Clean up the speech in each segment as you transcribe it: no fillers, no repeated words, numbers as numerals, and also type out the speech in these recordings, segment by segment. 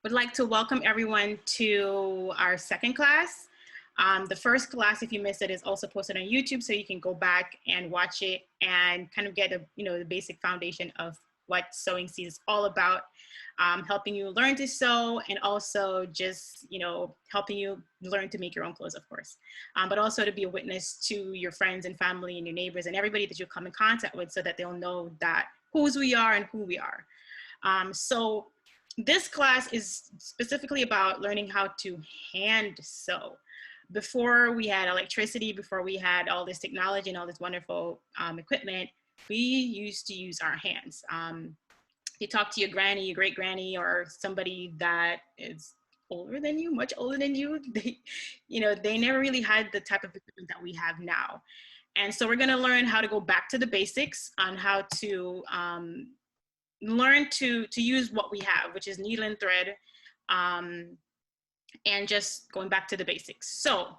would like to welcome everyone to our second class. The first class, if you missed it, is also posted on YouTube, so you can go back and watch it and kind of get the basic foundation of what sewing seed is all about, helping you learn to sew, and also just helping you learn to make your own clothes, of course, but also to be a witness to your friends and family and your neighbors and everybody that you come in contact with, so that they'll know that whose we are and who we are. So this class is specifically about learning how to hand sew. Before we had electricity, before we had all this technology and all this wonderful equipment, we used to use our hands. You talk to your granny, your great granny, or somebody that is older than you, much older than you, they never really had the type of equipment that we have now. And so we're gonna learn how to go back to the basics on how to learn to use what we have, which is needle and thread, and just going back to the basics. So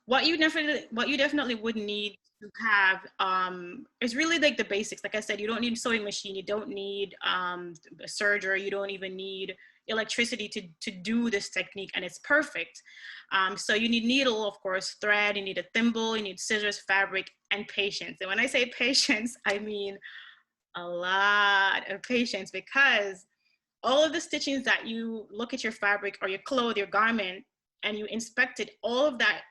what you definitely would need to have is really like the basics. Like I said, you don't need a sewing machine, you don't need a serger, you don't even need electricity to do this technique, and it's perfect. So you need needle, of course, thread, you need a thimble, you need scissors, fabric, and patience. And when I say patience, I mean a lot of patience, because all of the stitchings that you look at your fabric or your clothes, your garment, and you inspect it, all of that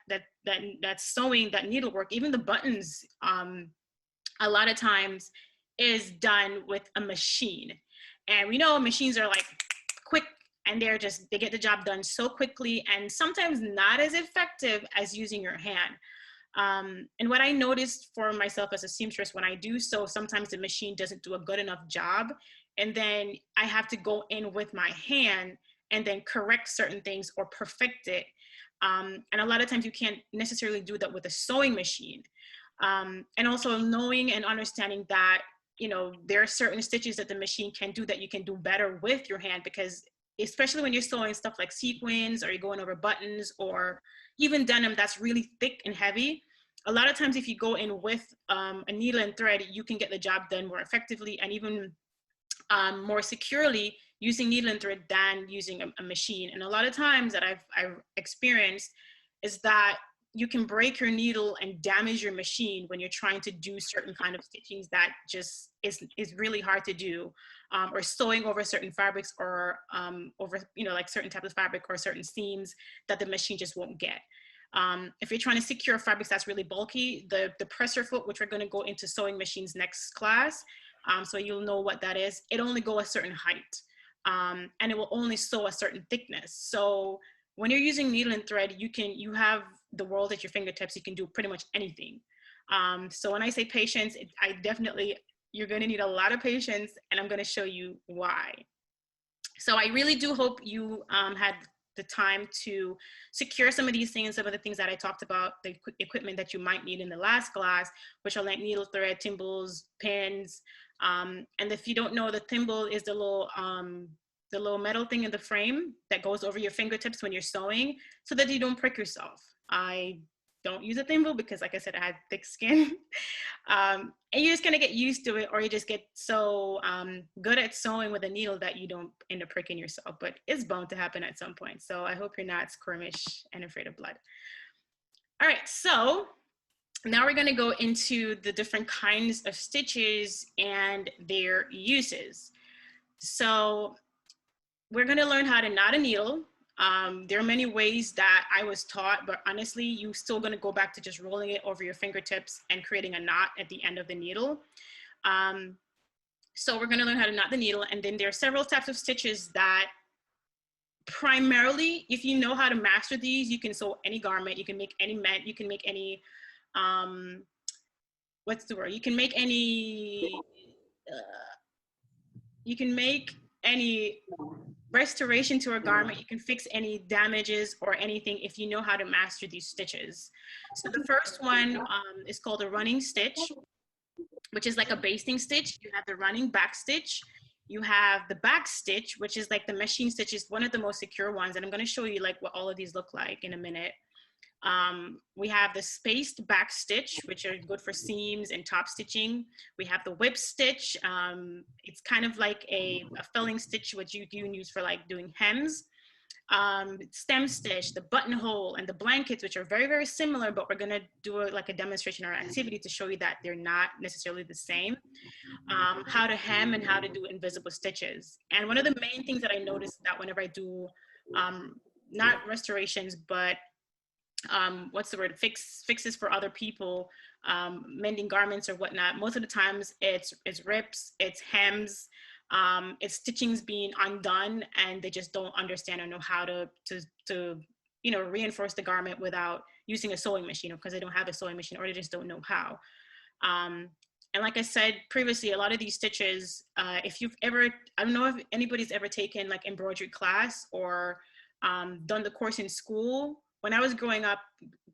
sewing, that needlework, even the buttons, a lot of times is done with a machine. And we know machines are like quick, and they get the job done so quickly, and sometimes not as effective as using your hand. And what I noticed for myself as a seamstress, when I do sew, sometimes the machine doesn't do a good enough job. And then I have to go in with my hand and then correct certain things or perfect it. And a lot of times you can't necessarily do that with a sewing machine. And also knowing and understanding that, there are certain stitches that the machine can do that you can do better with your hand, because especially when you're sewing stuff like sequins, or you're going over buttons, or even denim that's really thick and heavy, a lot of times if you go in with a needle and thread, you can get the job done more effectively and even more securely using needle and thread than using a machine. And a lot of times that I've experienced is that you can break your needle and damage your machine when you're trying to do certain kind of stitchings that just is really hard to do, or sewing over certain fabrics, or over like certain types of fabric or certain seams that the machine just won't get. If you're trying to secure fabrics that's really bulky, the presser foot, which we're going to go into sewing machines next class, so you'll know what that is, it only go a certain height, and it will only sew a certain thickness. So when you're using needle and thread, you have the world at your fingertips, you can do pretty much anything. So when I say patience, you're going to need a lot of patience, and I'm going to show you why. So I really do hope you had the time to secure some of these things, some of the things that I talked about, the equipment that you might need in the last class, which are like needle, thread, thimbles, pins. And if you don't know, the thimble is the little metal thing in the frame that goes over your fingertips when you're sewing, so that you don't prick yourself. I don't use a thimble because, like I said, I had thick skin. And you're just gonna get used to it, or you just get so good at sewing with a needle that you don't end up pricking yourself, but it's bound to happen at some point. So I hope you're not squirmish and afraid of blood. All right, so now we're gonna go into the different kinds of stitches and their uses. So we're gonna learn how to knot a needle. There are many ways that I was taught, but honestly, you're still gonna go back to just rolling it over your fingertips and creating a knot at the end of the needle. So we're gonna learn how to knot the needle, and then there are several types of stitches that primarily, if you know how to master these, you can sew any garment, you can make any you can make any, what's the word? You can make any, restoration to a garment, you can fix any damages or anything if you know how to master these stitches. So the first one is called a running stitch, which is like a basting stitch. You have the running back stitch. You have the back stitch, which is like the machine stitch, is one of the most secure ones. And I'm gonna show you like what all of these look like in a minute. We have the spaced back stitch, which are good for seams and top stitching. We have the whip stitch. It's kind of like a felling stitch, which you can use for like doing hems. stem stitch, the buttonhole, and the blankets, which are very, very similar, but we're gonna do like a demonstration or activity to show you that they're not necessarily the same. How to hem and how to do invisible stitches. And one of the main things that I noticed that whenever I do, not restorations, but what's the word, fixes for other people, mending garments or whatnot, most of the times it's rips, it's hems, it's stitchings being undone, and they just don't understand or know how to reinforce the garment without using a sewing machine, because they don't have a sewing machine or they just don't know how. And like I said previously, a lot of these stitches, if you've ever, I don't know if anybody's ever taken like embroidery class or done the course in school. When I was growing up,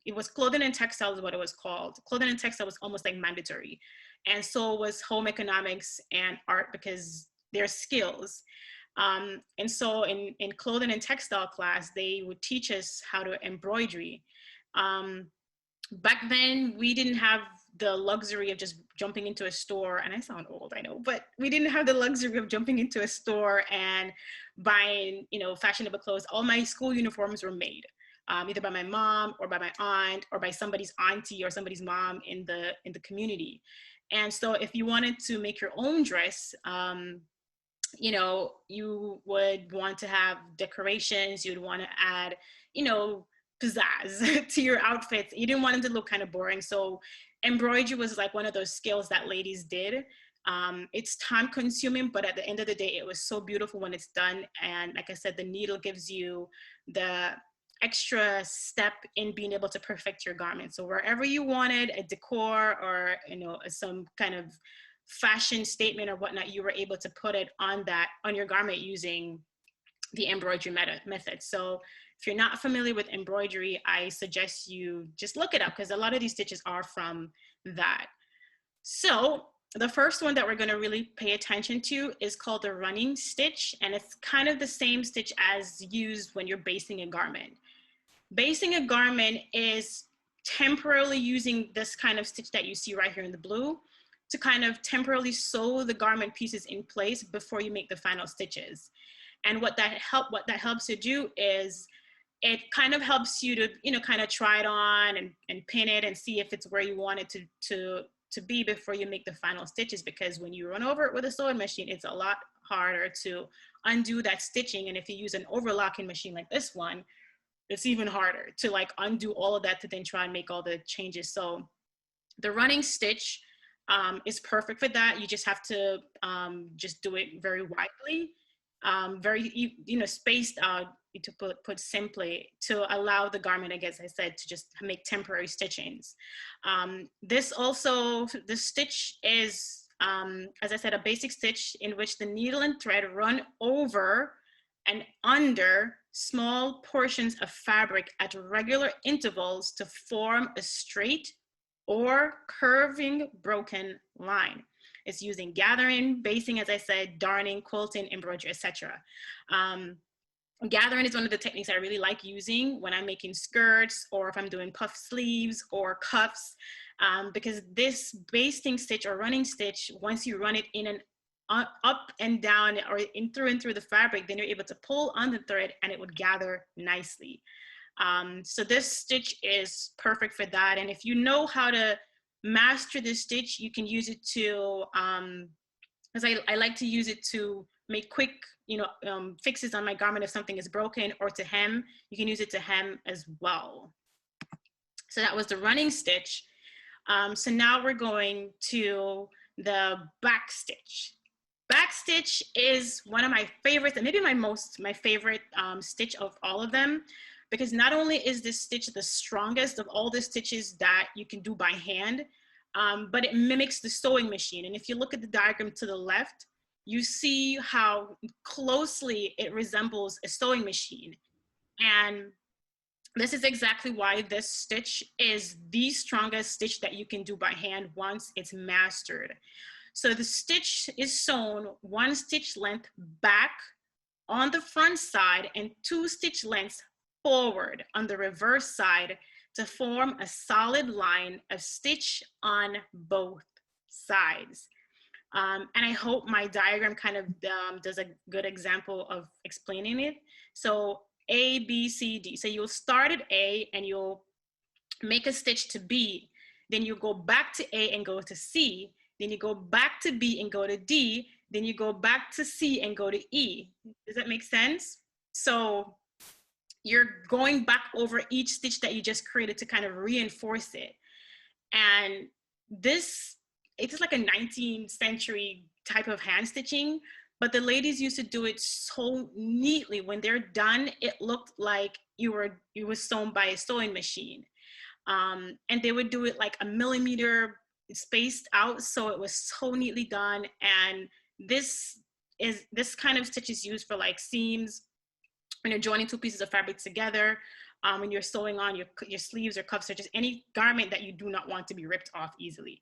it was clothing and textiles is what it was called. Clothing and textile was almost like mandatory. And so was home economics and art, because they're skills. And so in clothing and textile class, they would teach us how to embroidery. Back then, we didn't have the luxury of just jumping into a store, and I sound old, I know, but we didn't have the luxury of jumping into a store and buying, fashionable clothes. All my school uniforms were made, either by my mom or by my aunt or by somebody's auntie or somebody's mom in the community. And so if you wanted to make your own dress, you would want to have decorations, you'd want to add, pizzazz to your outfits. You didn't want them to look kind of boring. So embroidery was like one of those skills that ladies did. It's time consuming, but at the end of the day, it was so beautiful when it's done. And like I said, the needle gives you the extra step in being able to perfect your garment. So wherever you wanted a decor or, some kind of fashion statement or whatnot, you were able to put it on your garment using the embroidery method. So if you're not familiar with embroidery, I suggest you just look it up, because a lot of these stitches are from that. So the first one that we're going to really pay attention to is called the running stitch, and it's kind of the same stitch as used when you're basting a garment. Basting a garment is temporarily using this kind of stitch that you see right here in the blue to kind of temporarily sew the garment pieces in place before you make the final stitches. And what that helps you do is it kind of helps you to, kind of try it on and pin it and see if it's where you want it to be before you make the final stitches. Because when you run over it with a sewing machine, it's a lot harder to undo that stitching. And if you use an overlocking machine like this one, it's even harder to like undo all of that to then try and make all the changes. So the running stitch is perfect for that. You just have to just do it very widely, very, spaced out, to put simply, to allow the garment, I guess I said, to just make temporary stitchings. This stitch is, as I said, a basic stitch in which the needle and thread run over and under small portions of fabric at regular intervals to form a straight or curving broken line. It's using gathering, basting, as I said, darning, quilting, embroidery, etc. Gathering is one of the techniques I really like using when I'm making skirts, or if I'm doing puff sleeves or cuffs, because this basting stitch or running stitch, once you run it in and up and down or in through and through the fabric, then you're able to pull on the thread and it would gather nicely. So this stitch is perfect for that. And if you know how to master this stitch, you can use it to, as I like to use it to make quick, fixes on my garment if something is broken, or to hem. You can use it to hem as well. So that was the running stitch. So now we're going to the back stitch. Back stitch is one of my favorites, and maybe my favorite stitch of all of them, because not only is this stitch the strongest of all the stitches that you can do by hand, but it mimics the sewing machine. And if you look at the diagram to the left, you see how closely it resembles a sewing machine. And this is exactly why this stitch is the strongest stitch that you can do by hand once it's mastered. So the stitch is sewn 1 stitch length back on the front side and 2 stitch lengths forward on the reverse side to form a solid line of stitch on both sides. And I hope my diagram kind of does a good example of explaining it. So A, B, C, D. So you'll start at A and you'll make a stitch to B. Then you go back to A and go to C. Then you go back to B and go to D. Then you go back to C and go to E. Does that make sense? So you're going back over each stitch that you just created to kind of reinforce it. And this, it's like a 19th century type of hand stitching, but the ladies used to do it so neatly. When they're done, it looked like it was sewn by a sewing machine. And they would do it like a millimeter spaced out, so it was so neatly done. And this kind of stitch is used for like seams, when you're joining two pieces of fabric together, when you're sewing on your sleeves or cuffs, or just any garment that you do not want to be ripped off easily.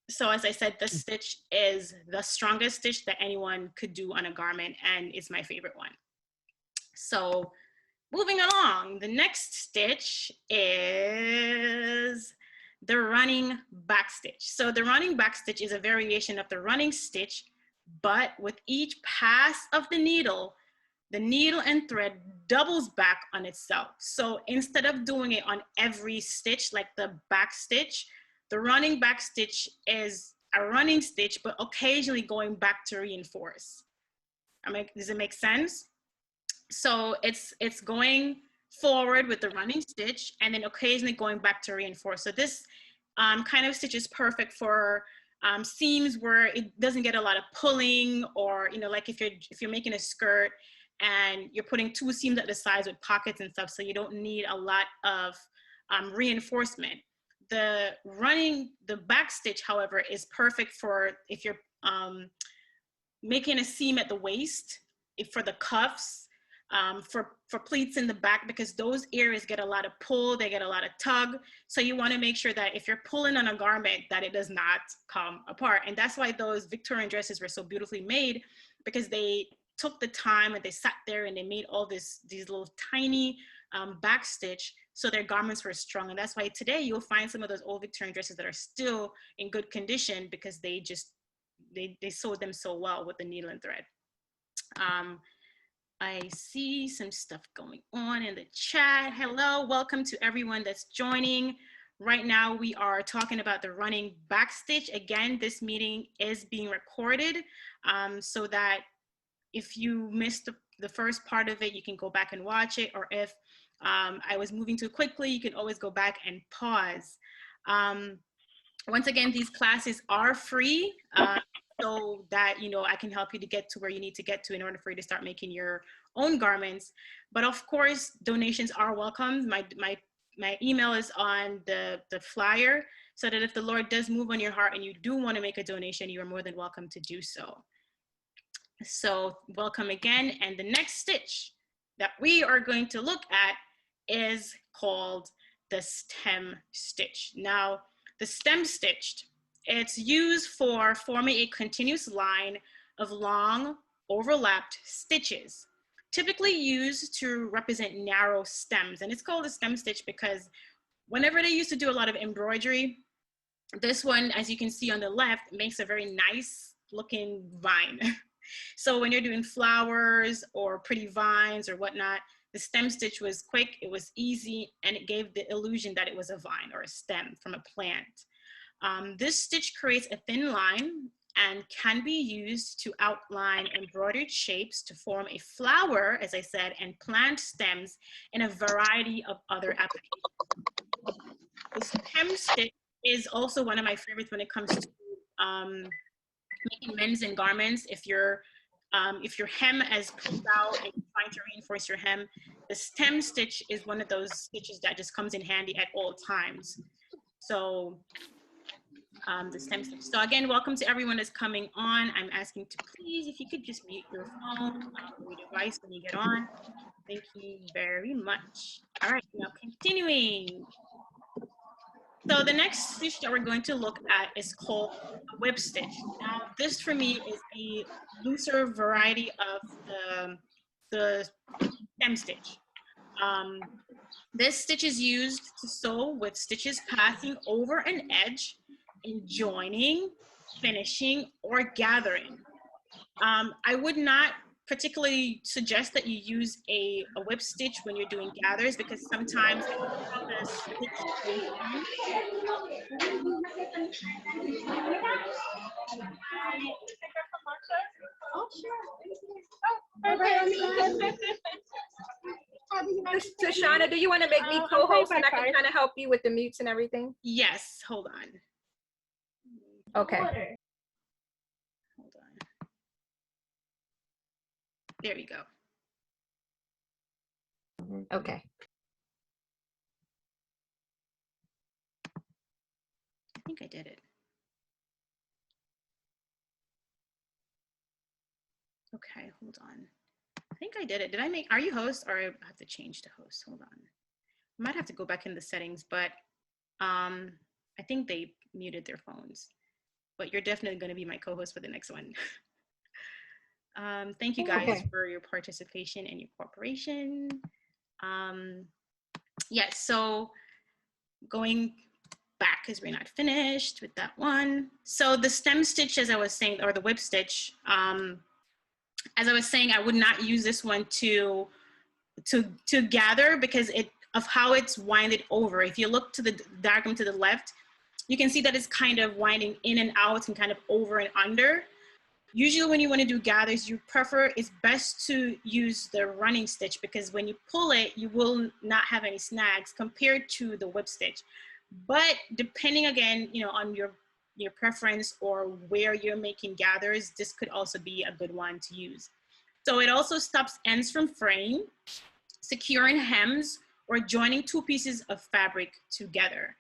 So as I said, this stitch is the strongest stitch that anyone could do on a garment, and it's my favorite one. So moving along, the next stitch is the running back stitch. So the running back stitch is a variation of the running stitch, but with each pass of the needle and thread doubles back on itself. So instead of doing it on every stitch, like the back stitch, the running back stitch is a running stitch, but occasionally going back to reinforce. Does it make sense? So it's going forward with the running stitch and then occasionally going back to reinforce. So this kind of stitch is perfect for seams where it doesn't get a lot of pulling, or, you know, like if you're making a skirt and you're putting two seams at the sides with pockets and stuff, so you don't need a lot of reinforcement. The back stitch, however, is perfect for if you're making a seam at the waist, for the cuffs, for pleats in the back, because those areas get a lot of pull, they get a lot of tug. So you want to make sure that if you're pulling on a garment, that it does not come apart. And that's why those Victorian dresses were so beautifully made, because they took the time and they sat there and they made all these little tiny back stitch, so their garments were strong. And that's why today you'll find some of those old Victorian dresses that are still in good condition, because they sewed them so well with the needle and thread. I see some stuff going on in the chat. Hello, welcome to everyone that's joining. Right now we are talking about the running back stitch. Again, this meeting is being recorded, so that if you missed the first part of it, you can go back and watch it, or if I was moving too quickly, you can always go back and pause. Once again, these classes are free, so that, you know, I can help you to get to where you need to get to in order for you to start making your own garments. But of course, donations are welcome. My email is on the flyer, so that if the Lord does move on your heart and you do want to make a donation, you are more than welcome to do so. So welcome again. And the next stitch that we are going to look at is called the stem stitch. Now, the stem stitch, it's used for forming a continuous line of long overlapped stitches, typically used to represent narrow stems. And it's called a stem stitch because whenever they used to do a lot of embroidery, this one, as you can see on the left, makes a very nice looking vine. So when you're doing flowers or pretty vines or whatnot, the stem stitch was quick, it was easy, and it gave the illusion that it was a vine or a stem from a plant. This stitch creates a thin line and can be used to outline embroidered shapes to form a flower, as I said, and plant stems in a variety of other applications. The stem stitch is also one of my favorites when it comes to making men's and garments. If your hem has pulled out and you're trying to reinforce your hem, the stem stitch is one of those stitches that just comes in handy at all times. So the stem stitch. So again, welcome to everyone that's coming on. I'm asking to please, if you could just mute your phone or your device when you get on. Thank you very much. All right, now continuing. So the next stitch that we're going to look at is called a whip stitch. Now, this for me is a looser variety of the stem stitch. This stitch is used to sew with stitches passing over an edge in joining, finishing, or gathering. I would not particularly suggest that you use a whip stitch when you're doing gathers, because sometimes how the stitch goes in. So Shauna, do you want to make me co-host and I can kind of help you with the mutes and everything? Yes, hold on. Okay. Hold on. There we go. Okay. I think I did it. Okay, hold on. I think I did it. Did I make, are you host, or I have to change to host? Hold on. I might have to go back in the settings, but I think they muted their phones. But you're definitely going to be my co-host for the next one. Thank you guys for your participation and your cooperation. Yes, so going back, because we're not finished with that one. So the stem stitch, as I was saying, or the whip stitch, as I was saying, I would not use this one to gather because of how it's winded over. If you look to the diagram to the left, you can see that it's kind of winding in and out and kind of over and under. Usually when you want to do gathers, it's best to use the running stitch, because when you pull it, you will not have any snags compared to the whip stitch. But depending again, on your preference or where you're making gathers, this could also be a good one to use. So it also stops ends from fraying, securing hems, or joining two pieces of fabric together.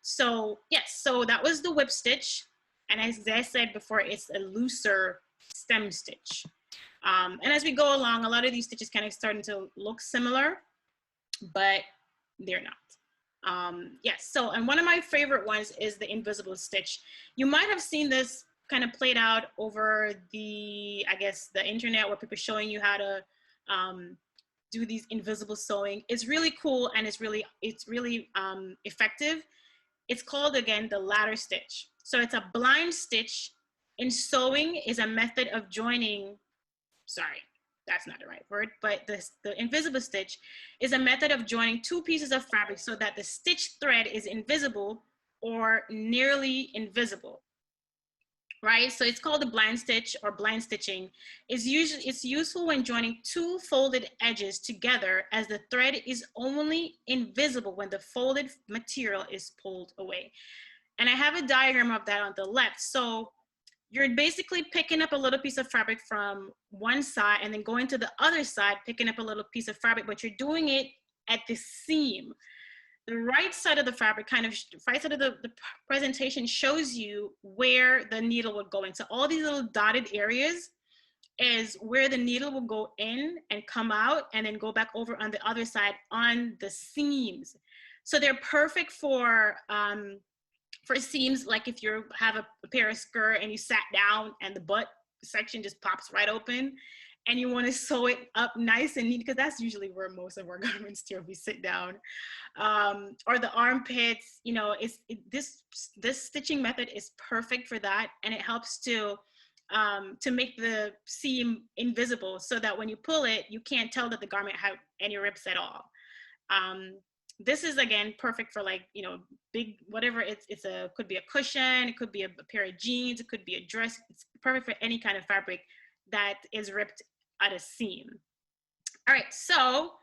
So yes, so that was the whip stitch. And as I said before, it's a looser stem stitch. And as we go along, a lot of these stitches kind of starting to look similar, but they're not. Yes, so, and one of my favorite ones is the invisible stitch. You might have seen this kind of played out over the, I guess, the internet, where people are showing you how to do these invisible sewing. It's really cool, and it's really effective. It's called, again, the ladder stitch. So it's a blind stitch, and sewing is a method of joining, sorry, that's not the right word, but the invisible stitch is a method of joining two pieces of fabric so that the stitch thread is invisible or nearly invisible, right? So it's called the blind stitch or blind stitching. It's useful when joining two folded edges together, as the thread is only invisible when the folded material is pulled away. And I have a diagram of that on the left. So you're basically picking up a little piece of fabric from one side and then going to the other side, picking up a little piece of fabric, but you're doing it at the seam. The right side of the fabric, right side of the presentation shows you where the needle would go in. So all these little dotted areas is where the needle will go in and come out and then go back over on the other side on the seams. So they're perfect for seams, like if you have a pair of skirt and you sat down and the butt section just pops right open and you want to sew it up nice and neat, because that's usually where most of our garments do if we sit down. Or the armpits, this stitching method is perfect for that, and it helps to make the seam invisible so that when you pull it, you can't tell that the garment had any rips at all. This is, again, perfect for, like, big, whatever. Could be a cushion, it could be a pair of jeans, it could be a dress. It's perfect for any kind of fabric that is ripped at a seam. All right, so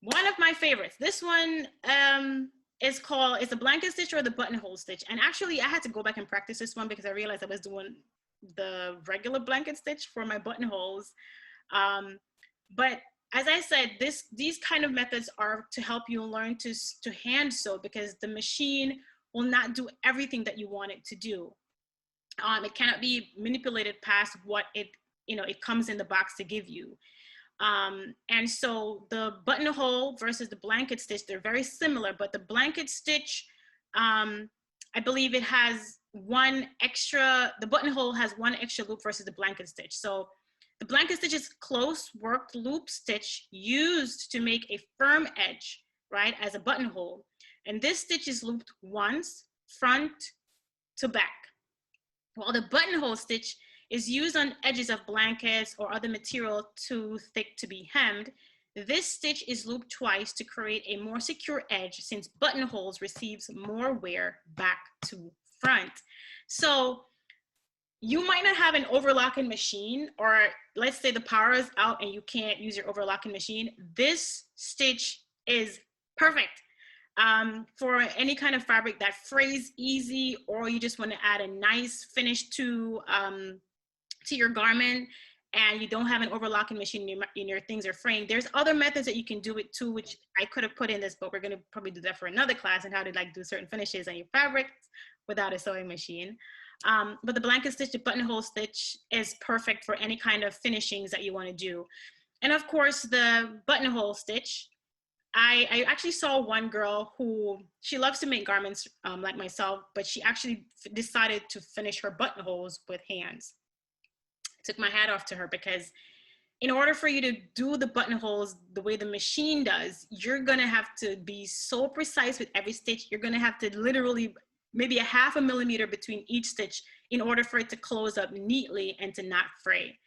one of my favorites, this one is a blanket stitch or the buttonhole stitch. And actually I had to go back and practice this one because I realized I was doing the regular blanket stitch for my buttonholes. But as I said, these kind of methods are to help you learn to hand sew, because the machine will not do everything that you want it to do. It cannot be manipulated past what it comes in the box to give you. And so the buttonhole versus the blanket stitch, they're very similar, but the blanket stitch, I believe it has the buttonhole has one extra loop versus the blanket stitch. So the blanket stitch is close worked loop stitch used to make a firm edge, right, as a buttonhole. And this stitch is looped once, front to back. While the buttonhole stitch is used on edges of blankets or other material too thick to be hemmed. This stitch is looped twice to create a more secure edge since buttonholes receives more wear back to front. So you might not have an overlocking machine, or let's say the power is out and you can't use your overlocking machine. This stitch is perfect for any kind of fabric that frays easy, or you just want to add a nice finish to your garment and you don't have an overlocking machine and your things are fraying. There's other methods that you can do it too, which I could have put in this, but we're going to probably do that for another class and how to like do certain finishes on your fabrics without a sewing machine. But the blanket stitch, the buttonhole stitch is perfect for any kind of finishings that you want to do. And of course, the buttonhole stitch, I actually saw one girl who, she loves to make garments like myself, but she actually decided to finish her buttonholes with hands. Took my hat off to her, because in order for you to do the buttonholes the way the machine does, you're gonna have to be so precise with every stitch. You're gonna have to literally maybe a half a millimeter between each stitch in order for it to close up neatly and to not fray.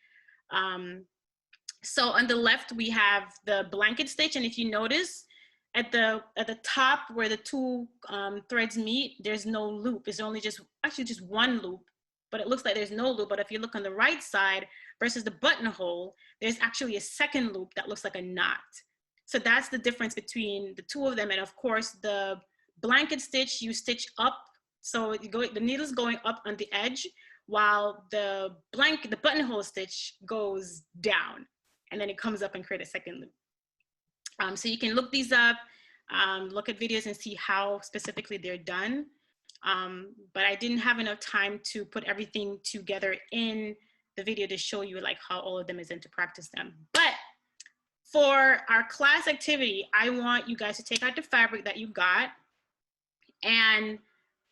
So on the left, we have the blanket stitch. And if you notice at the top where the two threads meet, there's no loop. It's only just one loop, but it looks like there's no loop. But if you look on the right side versus the buttonhole, there's actually a second loop that looks like a knot. So that's the difference between the two of them. And of course, the blanket stitch, you stitch up. So the needle's going up on the edge, while the buttonhole stitch goes down, and then it comes up and create a second loop. So you can look these up, look at videos and see how specifically they're done. But I didn't have enough time to put everything together in the video to show you like how all of them is and to practice them. But for our class activity, I want you guys to take out the fabric that you got, and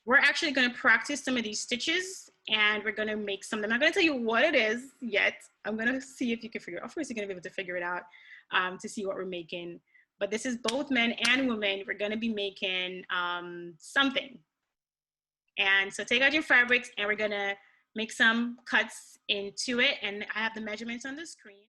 we're actually going to practice some of these stitches, and we're going to make some of them. I'm not going to tell you what it is yet. I'm going to see if you can figure it out. Of course, you're going to be able to figure it out to see what we're making. But this is both men and women. We're going to be making something. And so take out your fabrics, and we're going to make some cuts into it. And I have the measurements on the screen.